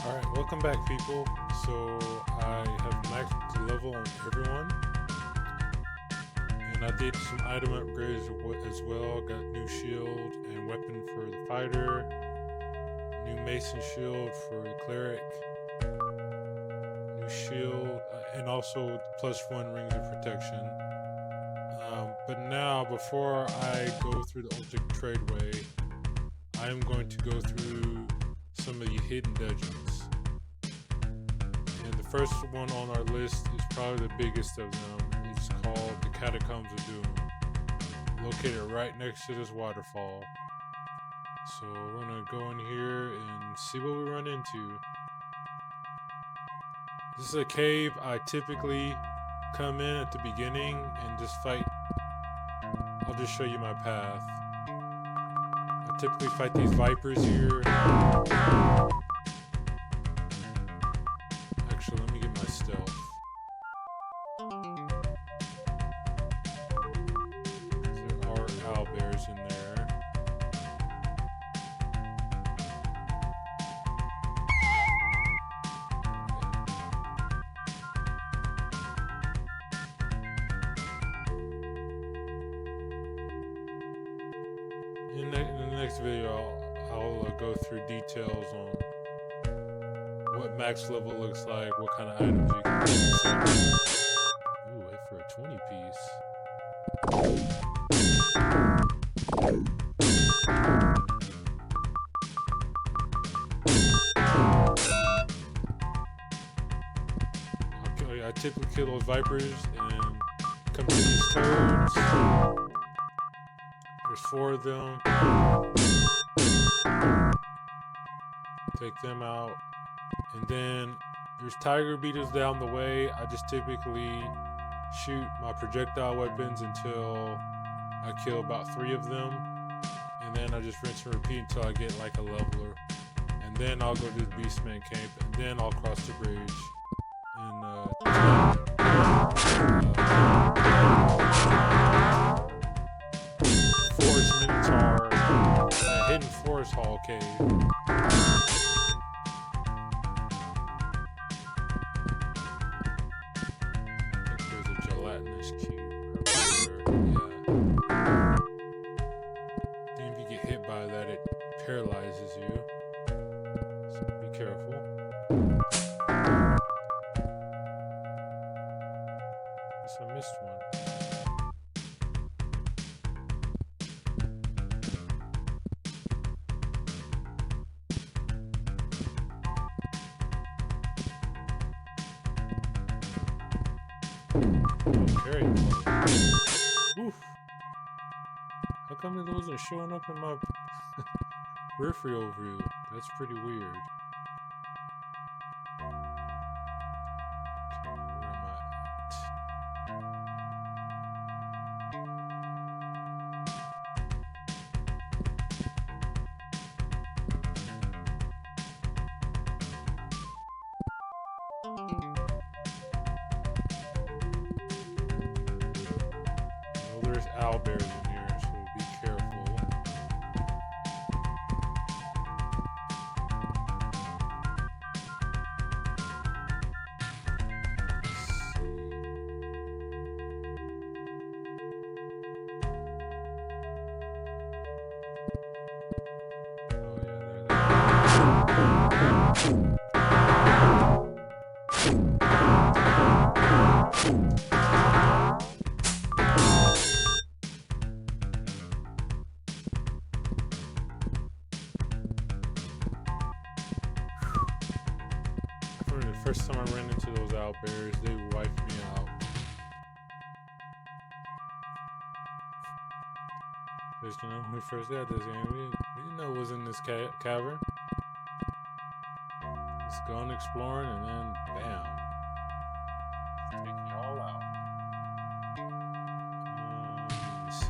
Alright, welcome back people. So I have maxed the level on everyone. And I did some item upgrades as well. Got new shield and weapon for the fighter. New mason shield for the cleric. New shield and also +1 rings of protection. But now before I go through the ultimate tradeway, I am going to go through some of the hidden dungeons. And the first one on our list is probably the biggest of them. It's called the Catacombs of Doom, located right next to this waterfall. So we're gonna go in here and see what we run into. This is a cave I typically come in at the beginning and just fight. I'll just show you my path. I typically fight these vipers here. Actually, let me get my stealth. There are owlbears in there. In the next video, I'll go through details on what max level looks like, what kind of items you can get. Ooh, wait for a 20 piece. Okay, I typically kill those vipers and come to these toads. There's 4 of them. Take them out. And then there's tiger beetles down the way. I just typically shoot my projectile weapons until I kill about 3 of them. And then I just rinse and repeat until I get like a leveler. And then I'll go to the Beastman camp. And then I'll cross the bridge. And Forest Minotaur, hidden forest hall cave. I think there's a gelatinous cube right there. Yeah. Then if you get hit by that, it paralyzes you. So be careful. Guess I missed one. Okay. Oof. How come it wasn't showing up in my peripheral view? That's pretty weird. Okay, where am I There's owlbears in here, so be careful. Oh yeah, the first time I ran into those owlbears, they wiped me out. Because, you know, when we first got this game, we didn't know it was in this cavern. Just going exploring and then bam. Take you all out. Let's see.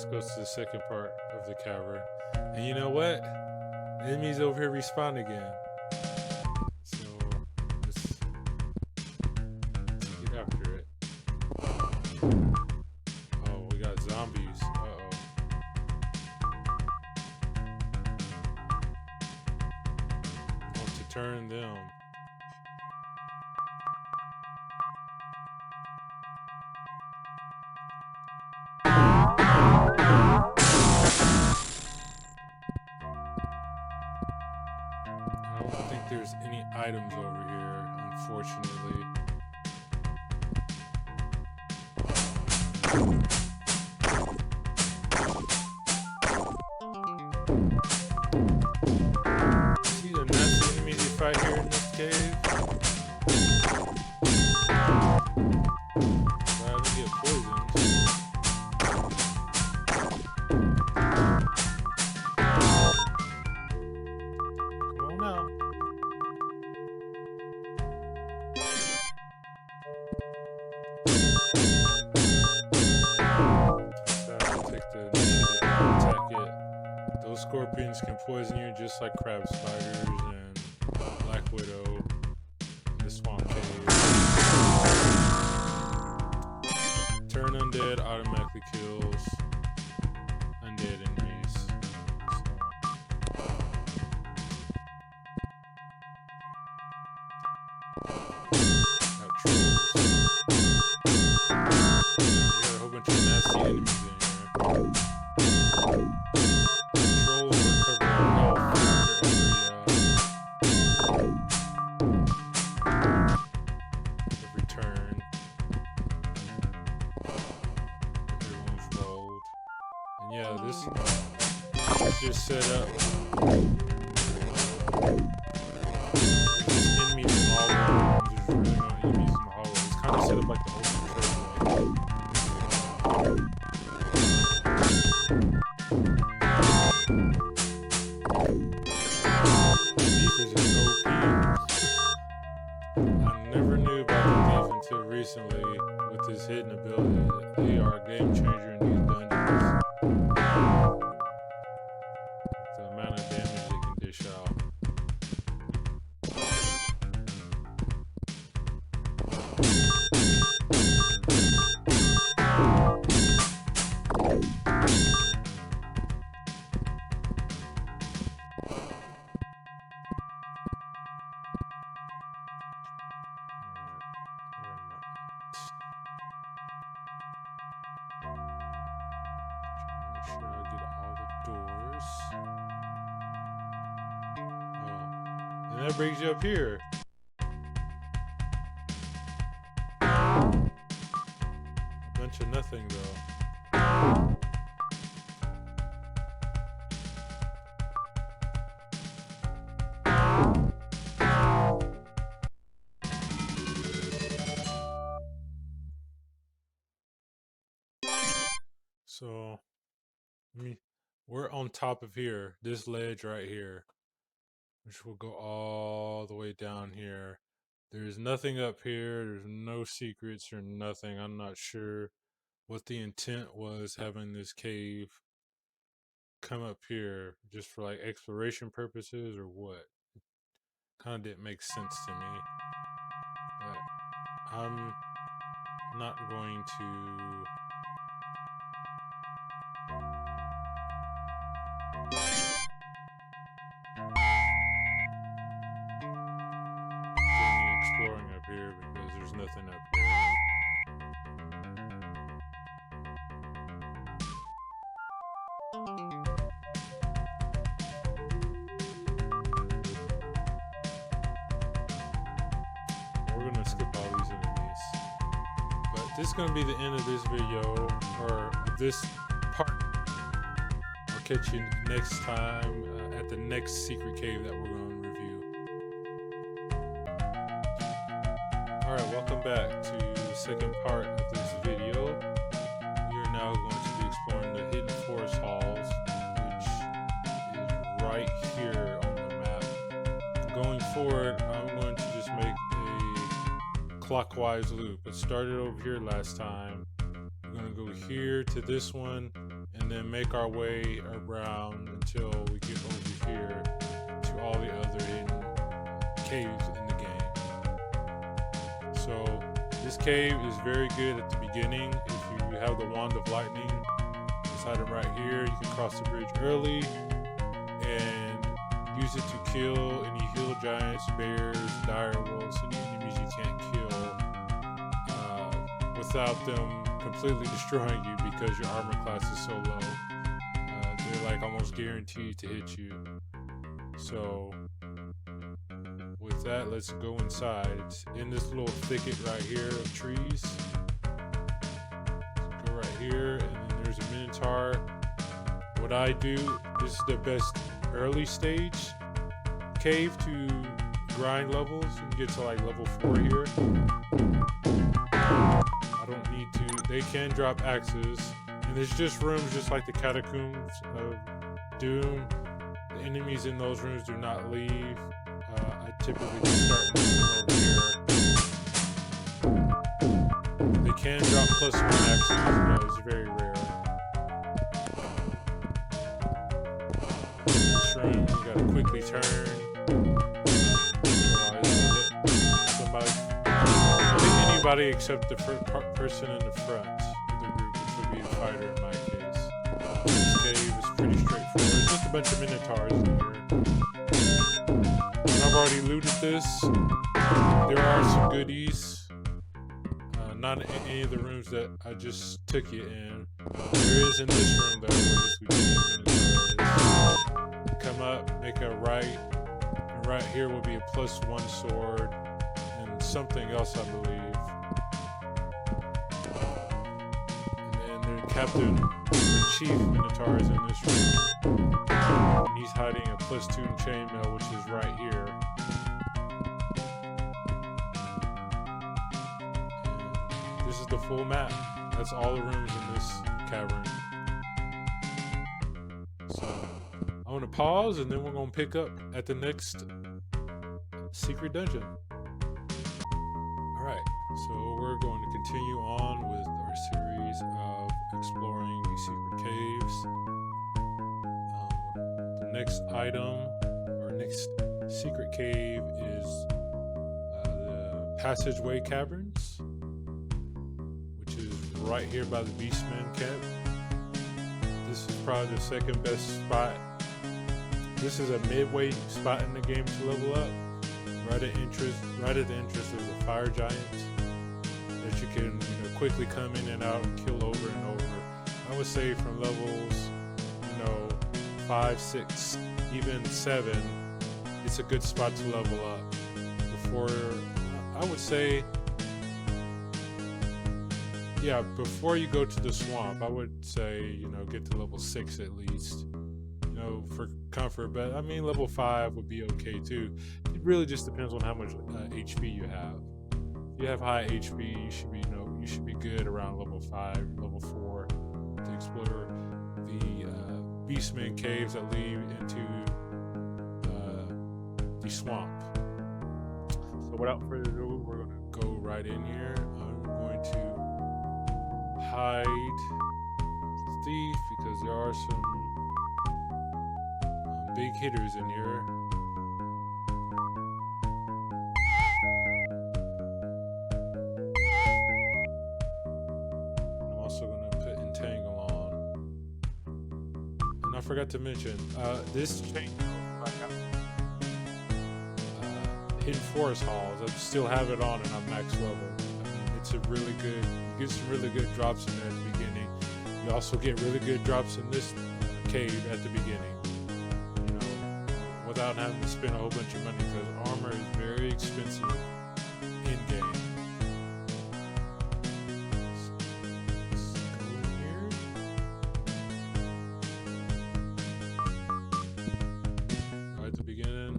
Let's go to the second part of the cavern. And you know what? The enemies over here respawn again. So let's get after it. Oh, we got zombies. Uh-oh. I want to turn them. There's any items over here, unfortunately. See the nasty enemies you fight here in this cave? Glad to get poisoned. Come on now. Scorpions can poison you just like crab spiders and black widow in the swamp cave. Turn undead automatically kills undead enemies. Got trolls. You got a whole bunch of nasty enemies in here. Yeah, this is just set up. There's enemies in all the rooms. There's really no enemies in the hallway. It's kind of set up like the open trade. Thief is an OP. I never knew about the thief until recently with his hidden ability. They are a game changer in these dungeons. The amount of damage they can dish out. Make sure I get all the doors. Oh. And that brings you up here. A bunch of nothing though. So, we're on top of here, this ledge right here, which will go all the way down here. There's nothing up here. There's no secrets or nothing. I'm not sure what the intent was having this cave come up here, just for like exploration purposes or what. Kind of didn't make sense to me. But I'm not going to exploring up here because there's nothing up here. We're gonna skip all these enemies, but this is gonna be the end of this video, or this part. I'll catch you next time at the next secret cave that we're going to review. Alright, welcome back to the second part of this video. We are now going to be exploring the hidden forest halls, which is right here on the map. Going forward, I'm going to just make a clockwise loop. It started over here last time. We're going to go here to this one, and then make our way around until we get over here to all the other hidden caves in the game. So this cave is very good at the beginning. If you have the Wand of Lightning, this item right here, you can cross the bridge early and use it to kill any hill giants, bears, dire wolves, any enemies you can't kill without them completely destroying you because your armor class is so low. They're like almost guaranteed to hit you. So with that, let's go inside. It's in this little thicket right here of trees. Let's go right here, and then there's a Minotaur. What I do, this is the best early stage cave to grind levels. You can get to like level 4 here. I don't need to. They can drop axes, and there's just rooms just like the catacombs of Doom. The enemies in those rooms do not leave. I typically just start moving over here. They can drop +1 axes, but it's very rare. This room, you gotta quickly turn. Somebody. I think anybody except the person in the front of the group, which would be the fighter in my case. This cave is pretty straightforward. There's just a bunch of Minotaurs in here. I've already looted this. There are some goodies. Not in any of the rooms that I just took you in. There is in this room though, where this Lieutenant Minotaur is. Come up, make a right, and right here will be a +1 sword, and something else I believe. And then the Captain, the Chief Minotaur is in this room. And he's hiding a +2 chainmail, which is right here. And this is the full map. That's all the rooms in this cavern. So I'm gonna pause, and then we're gonna pick up at the next secret dungeon. Alright, so we're going to continue on with our series of exploring these secret caves. The next item, or next secret cave, is the Passageway Caverns, which is right here by the Beastman camp. This is probably the second best spot. This is a midway spot in the game to level up. Right at the entrance there's a fire giant that you can quickly come in and out and kill over and over. I would say from levels 5, 6, even 7, it's a good spot to level up. Before, I would say, yeah, before you go to the swamp, I would say, get to level 6 at least, for comfort. But I mean, level 5 would be okay too. It really just depends on how much HP you have. If you have high HP, you should be good around level 5, level 4 to explore the Beastman caves that lead into the swamp. So without further ado, we're going to go right in here. I'm going to hide the thief because there are some big hitters in here. I'm also going to put Entangle on. And I forgot to mention, this chain Hidden Forest Halls, I still have it on and I'm max level. I mean, it's a really good, you get some really good drops in there at the beginning. You also get really good drops in this cave at the beginning. Without having to spend a whole bunch of money, because armor is very expensive in game. Let's go in here. Right at the beginning,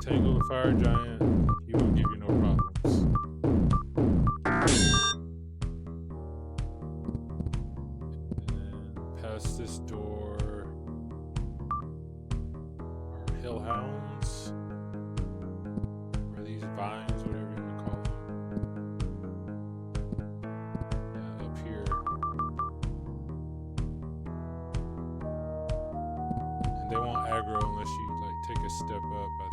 tangle the fire giant. He will give you no problems. And past this door. Hellhounds, or these vines, whatever you want to call them. Up here. And they won't aggro unless you like take a step up, I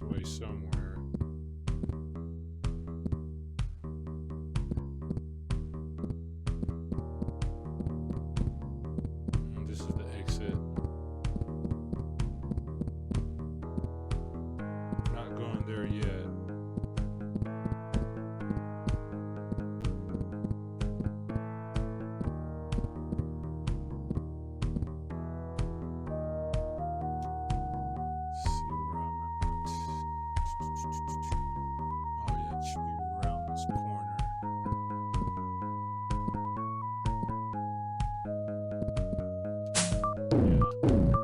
way somewhere. And this is the exit. Not going there yet.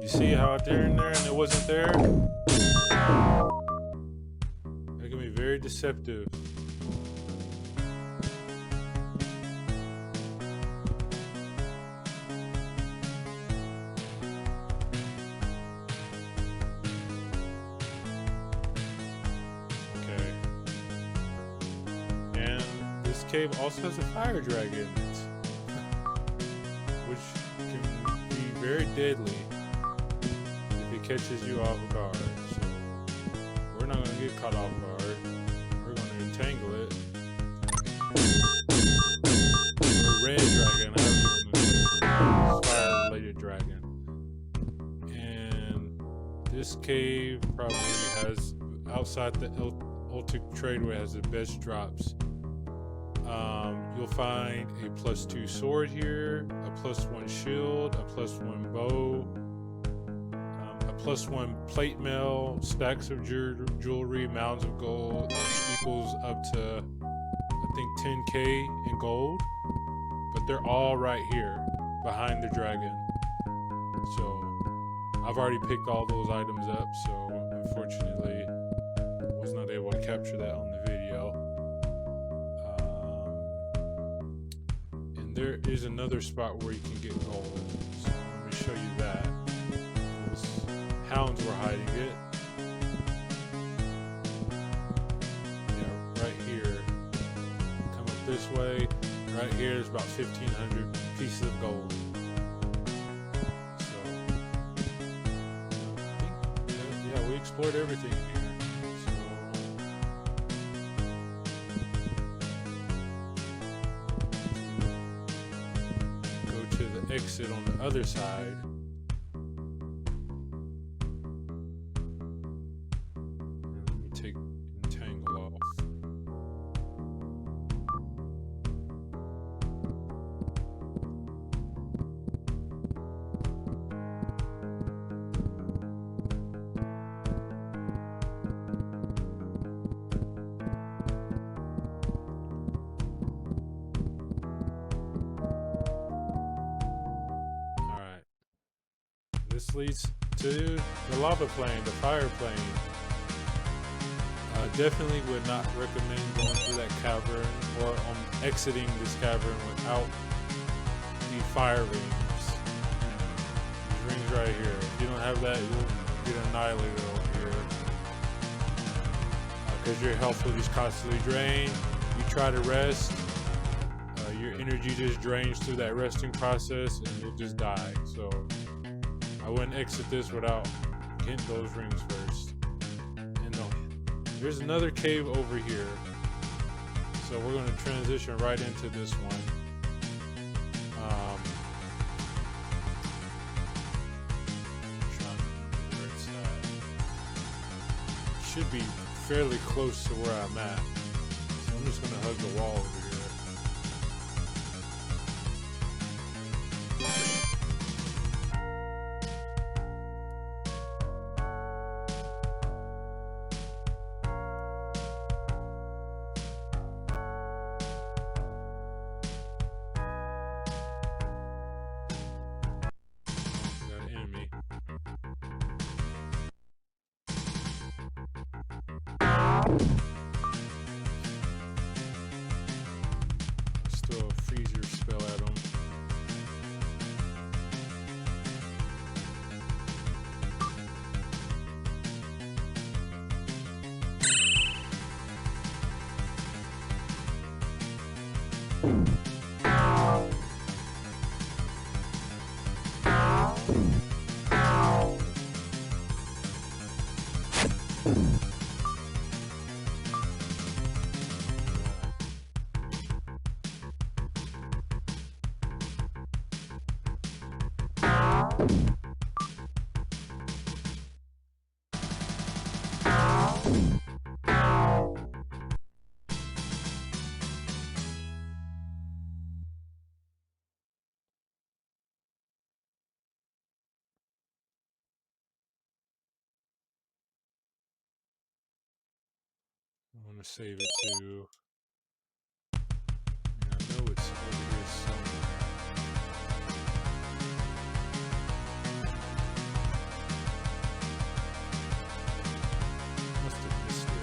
You see how I turned there and it wasn't there? That can be very deceptive. Okay. And this cave also has a fire dragon in it, which can be very deadly. Catches you off guard, so we're not going to get caught off guard. We're going to entangle it. Or red dragon, however you want to say it. Fire-related dragon. And this cave probably has, outside the Ultic Tradeway, has the best drops. You'll find a +2 sword here, a +1 shield, a +1 bow, +1 plate mail, stacks of jewelry, mounds of gold, equals up to, I think, 10k in gold. But they're all right here, behind the dragon. So, I've already picked all those items up, so unfortunately, was not able to capture that on the video. And there is another spot where you can get gold. So, let me show you that. Hounds were hiding it. Yeah, right here. Come up this way. Right here is about 1,500 pieces of gold. So, I think, yeah, we explored everything in here. So, go to the exit on the other side. This leads to the lava plane, the fire plane. Definitely would not recommend going through that cavern or exiting this cavern without the fire rings. These rings right here. If you don't have that, you'll get annihilated over here. Because your health will just constantly drain. You try to rest, your energy just drains through that resting process and you'll just die. So I wouldn't exit this without getting those rings first. And there's another cave over here. So we're going to transition right into this one. Trying to remember where it's at. Should be fairly close to where I'm at. So I'm just going to hug the wall over here. Let's throw a freezer spell at him. I want to save it to. I know it's over here somewhere. Must have missed it.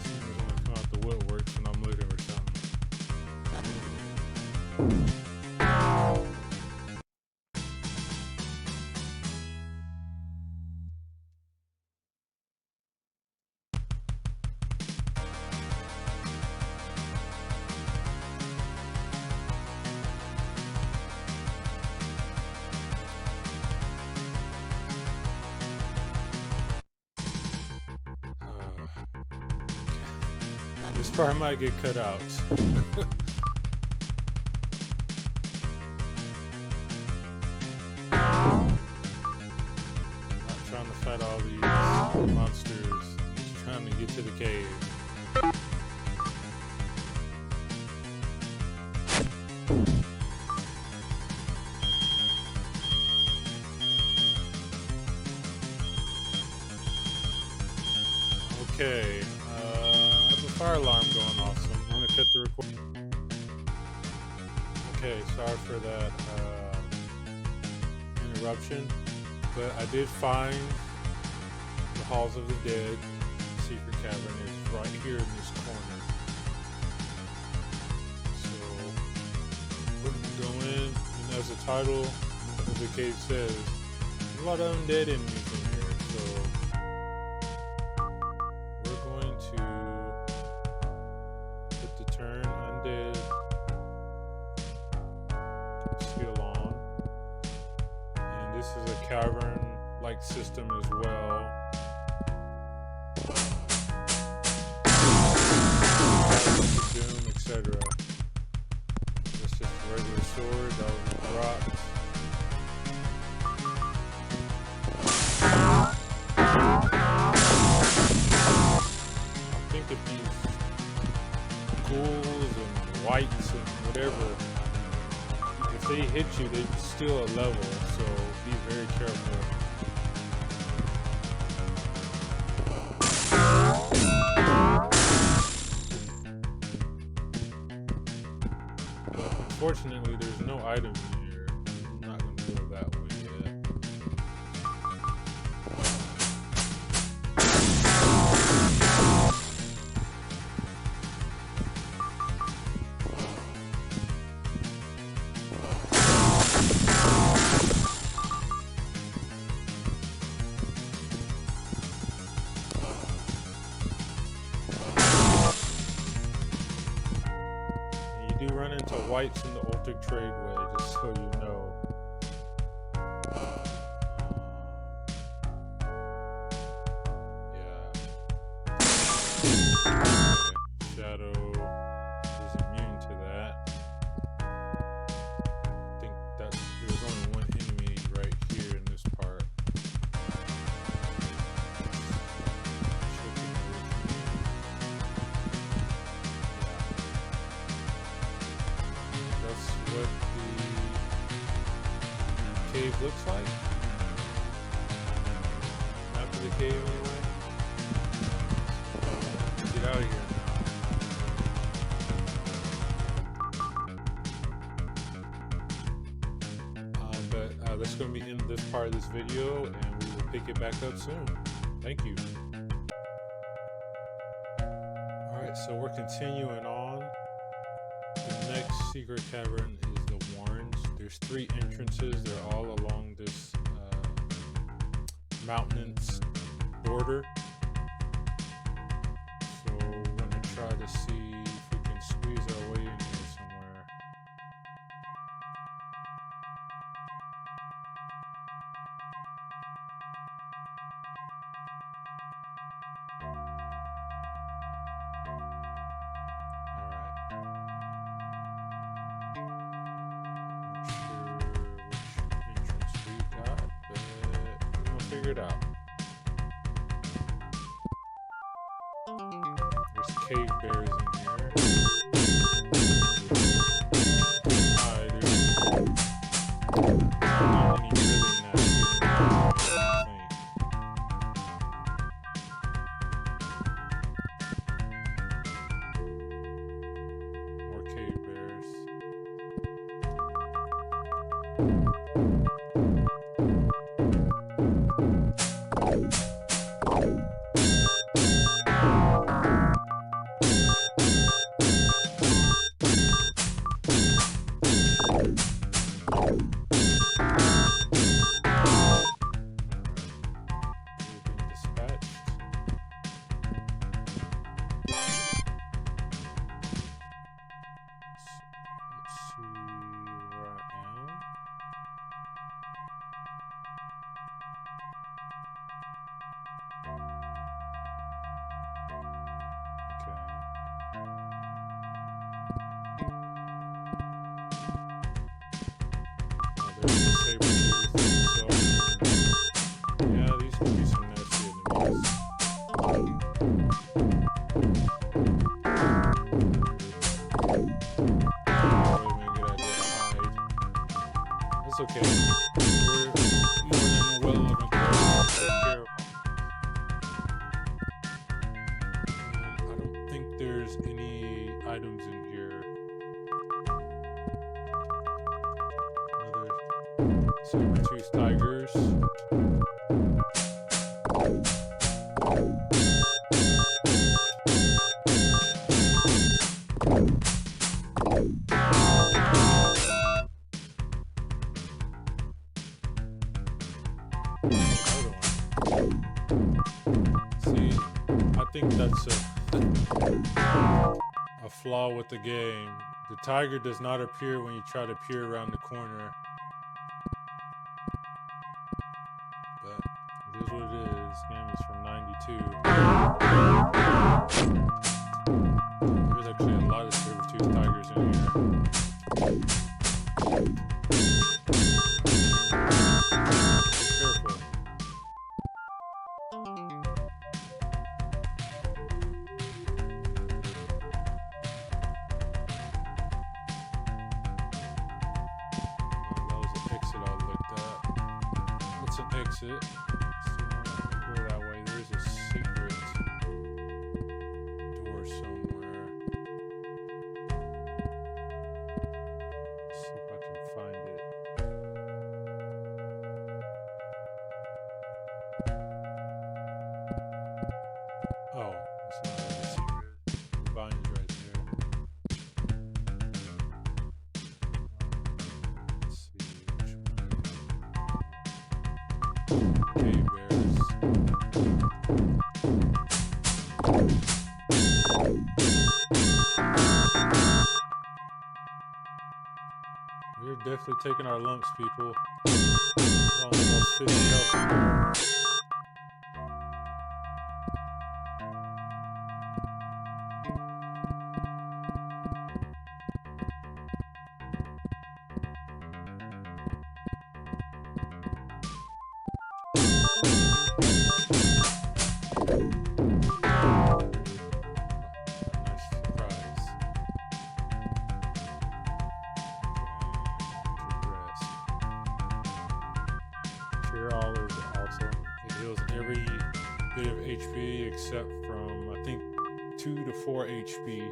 Seems only come out the woodworks when I'm looking for something. This part might get cut out. Not trying to fight all these monsters. Just trying to get to the cave. Okay. Fire alarm going off, so I'm going to cut the recording. Okay, sorry for that interruption, but I did find the Halls of the Dead secret cavern is right here in this corner. So we're going to go in, and as the title of the cave says, there's a lot of undead enemies in here, so we're going to turn undead skill on, and this is a cavern like system as well. Doom, etc. It's just a regular sword that was dropped. I think if these ghouls and whites and whatever, if they hit you, they steal a level, so be very careful. But unfortunately, there's no items here. I'm not going to go that way yet. Run into whites in the Ultic Tradeway, just so you know. Yeah. Shadow is immune to that. I think that there's only one enemy right here in this part. What the cave looks like. Map of the cave anyway. Get out of here now. But that's going to be in this part of this video, and we will pick it back up soon. Thank you. Alright, so we're continuing on. The next secret cavern is the Warrens. There's 3 entrances. They're all along this mountainous border. So we're going to try to see if we can squeeze our way in here somewhere. Figure it out. There's cave bears in here. Not any really nasty more cave bears. Yeah, these could be some nasty enemies. That's okay. We're more than well enough to take care of them. And I don't think there's any items in here. Saber-toothed tigers. See, I think that's a flaw with the game. The tiger does not appear when you try to peer around the corner. But it is what it is. This game is from '92. There's actually a lot of saber-toothed tigers in here. Exit. So go that way. There's a secret door somewhere. Let's see if I can find it. Oh, it's not really a secret. The vine's right there. Let's see which one. Cave bears. We're definitely taking our lumps, people. Almost 50 health. All is awesome. It heals every bit of HP except from I think 2 to 4 HP.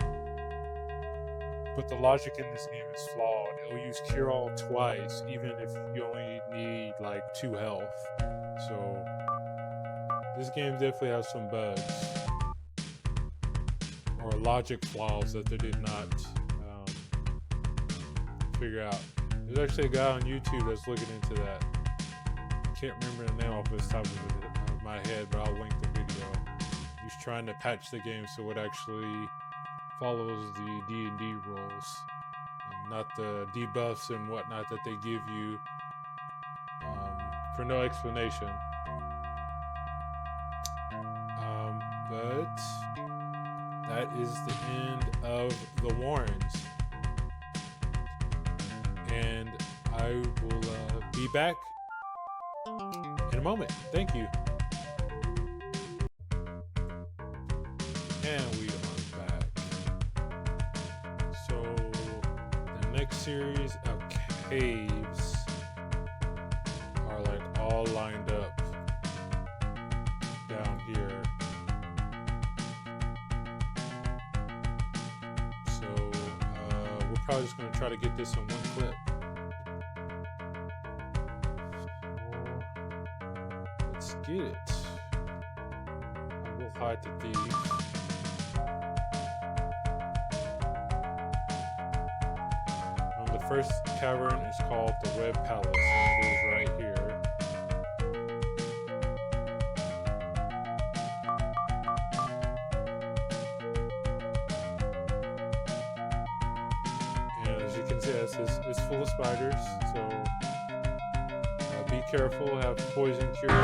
but the logic in this game is flawed. It'll use cure all twice, even if you only need like 2 health. So this game definitely has some bugs or logic flaws that they did not figure out. There's actually a guy on YouTube that's looking into that. Can't remember the name off the top of my head, but I'll link the video. He's trying to patch the game so it actually follows the D&D rules, and not the debuffs and whatnot that they give you for no explanation. But that is the end of the warrants, and I will be back in a moment. Thank you. And we are back. So the next series of caves are like all lined up down here. So we're probably just going to try to get this in one clip. Let's get it. I will hide the thief. The first cavern is called the Red Palace, and it is right here. And as you can see, it's full of spiders, so be careful, have poison cure.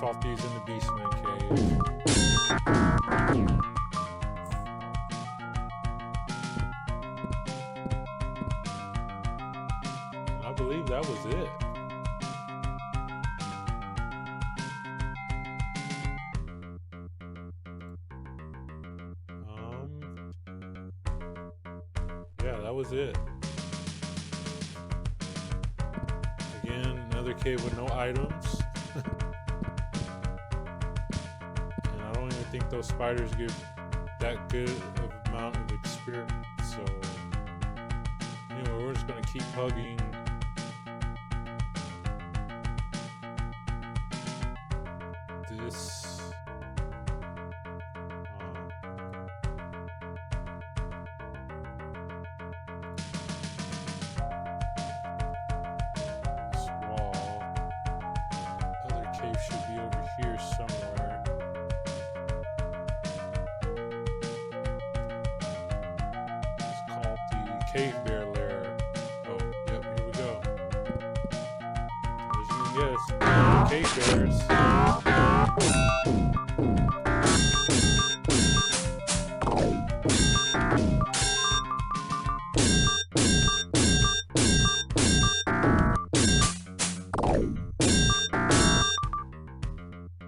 Fought these in the Beastman cave. And I believe that was it. Yeah, that was it. Again, another cave with no items. I think those spiders give that good of amount of experience, so anyway, we're just going to keep hugging this wall. Other cave should be over here somewhere. Cave bear lair. Oh, yep, here we go. As you can guess, cave bears.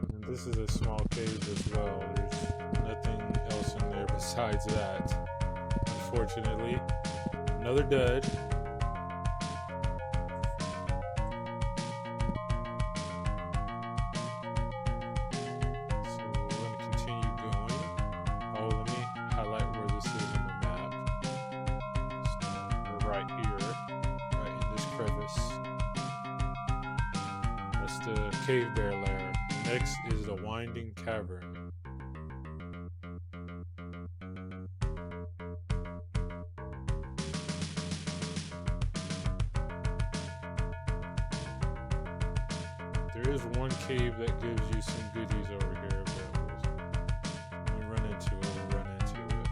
And this is a small cave as well. There's nothing else in there besides that, unfortunately. Another dud. So we're going to continue going. Oh, let me highlight where this is on the map. So we're right here, right in this crevice. That's the cave bear lair. Next is the winding cavern. There is one cave that gives you some goodies over here, but when we run into it, we'll run into it.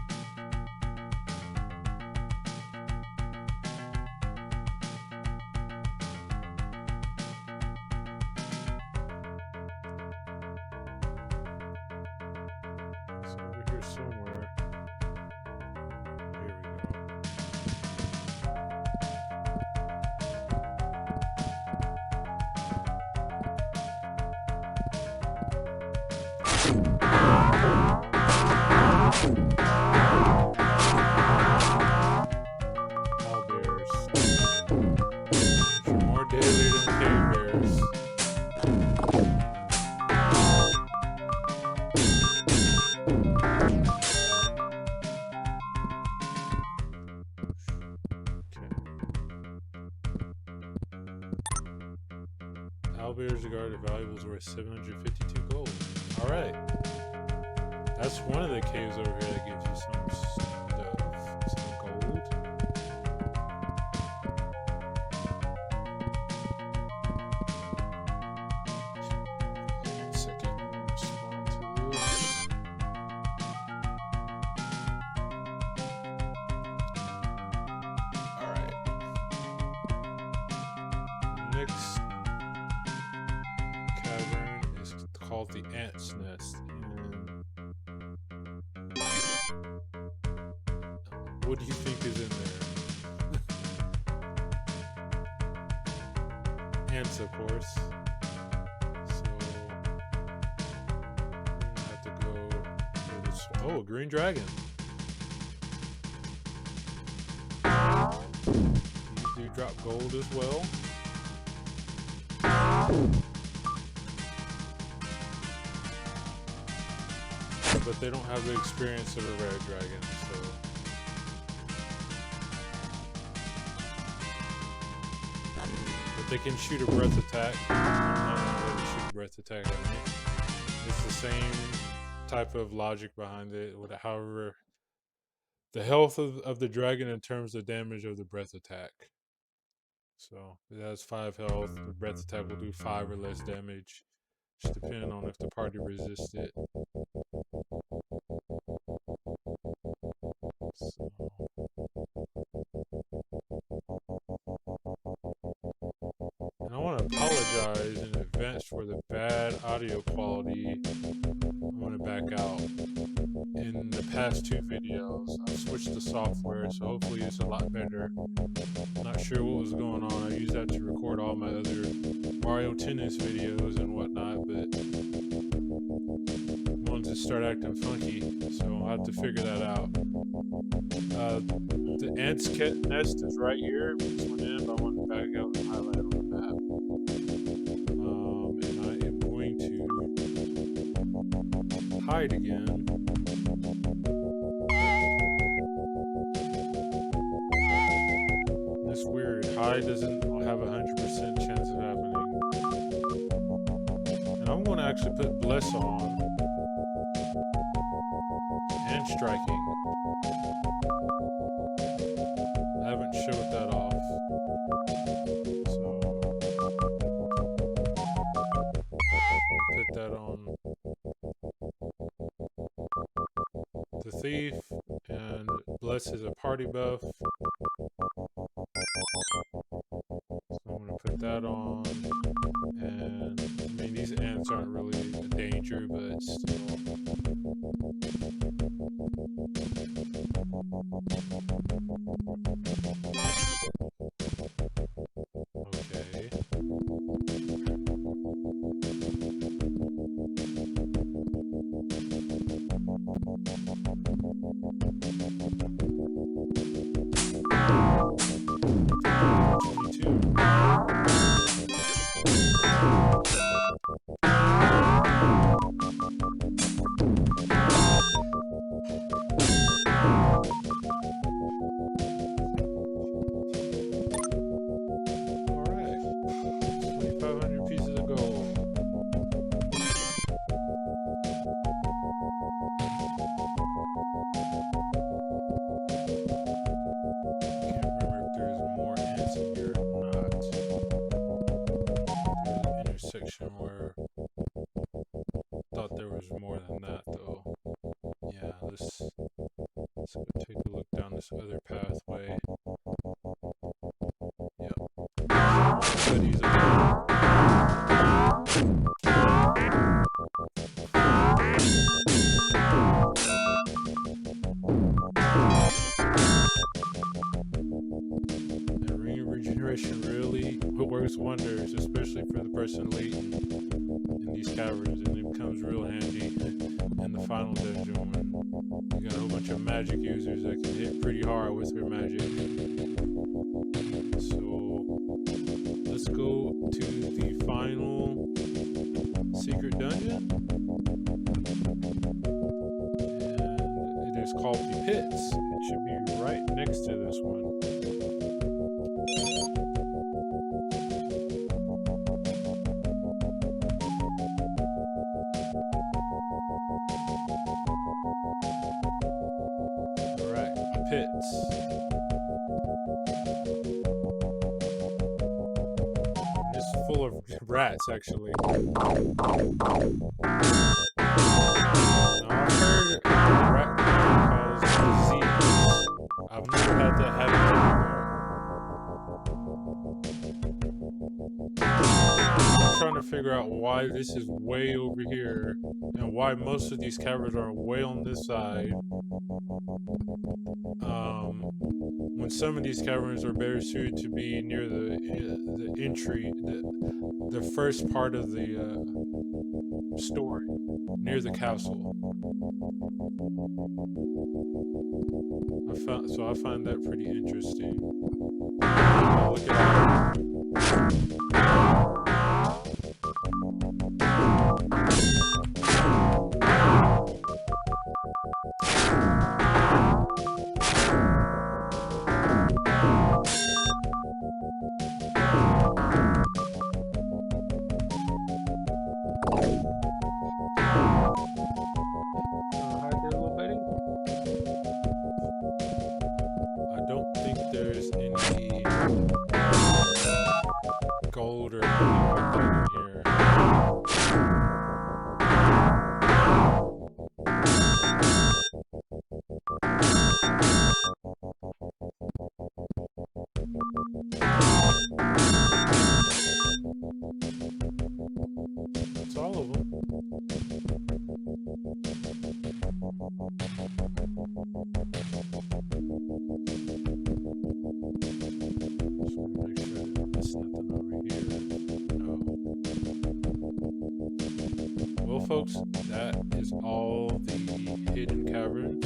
It's over here somewhere. Here we go. Owlbear's guard of valuables worth 752 gold. Alright. That's one of the caves over here that gives you some stuff. Some gold. One second. Respond to this. Alright. Next cavern is called the Ant's Nest. What do you think is in there? Ants, of course. So I have to go this. Oh, a green dragon. These do drop gold as well. But they don't have the experience of a rare dragon, so. But they can shoot a breath attack. I'm not gonna shoot a breath attack at me. It's the same type of logic behind it. However, the health of the dragon in terms of damage of the breath attack. So it has 5 health. The breath attack will do 5 or less damage, just depending on if the party resists it. So. And I want to apologize in advance for the bad audio quality. I'm going to back out. In the past 2 videos, I switched the software, so hopefully it's a lot better. Not sure what was going on. I used that to record all my other Mario Tennis videos and whatnot, but ones that start acting funky, so I'll have to figure that out. The Ant's Nest is right here. This one in, but I want to back out and highlight on the map. And I am going to hide again. This weird hide doesn't have 100% chance of happening. And I'm going to actually put Bless on and Striking. I haven't showed that off. So put that on the Thief, and Bless is a party buff. So I'm going to put that on. And I mean, these ants aren't really a danger, but still. Okay. Where I thought there was more than that, though. Yeah, let's go take a look down this other pathway. Yep. Goodies up there. Arena regeneration really works wonders, especially for the person late in these caverns, and it becomes real handy in the final dungeon when you got a whole bunch of magic users that can hit pretty hard with their magic. So let's go to the final secret dungeon, and it is called the Pits. It should be right next to this one. pits. It's full of rats, actually. Now, I've heard rat cause disease. I've never had that happen to me. I'm trying to figure out why this is way over here and why most of these caverns are way on this side. When some of these caverns are better suited to be near the entry, the first part of the story, near the castle. I find that pretty interesting. Oh, look at that. Hi there, little buddy. I don't think there's any gold or anything like that in here. That's all of them. Just want to make sure there's nothing over here. No. Well, folks, that is all the hidden caverns.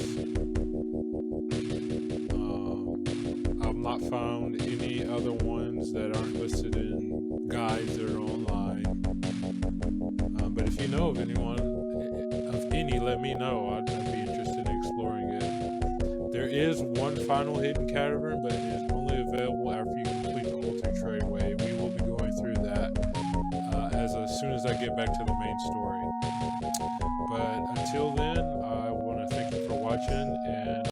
I've not found any other ones that aren't listed in guides that are online. But if you know of anyone, let me know. I'd be interested in exploring it. There is one final hidden cavern, but it is only available after you complete the Ultimate Tradeway. We will be going through that as soon as I get back to the main story. But until then, I want to thank you for watching.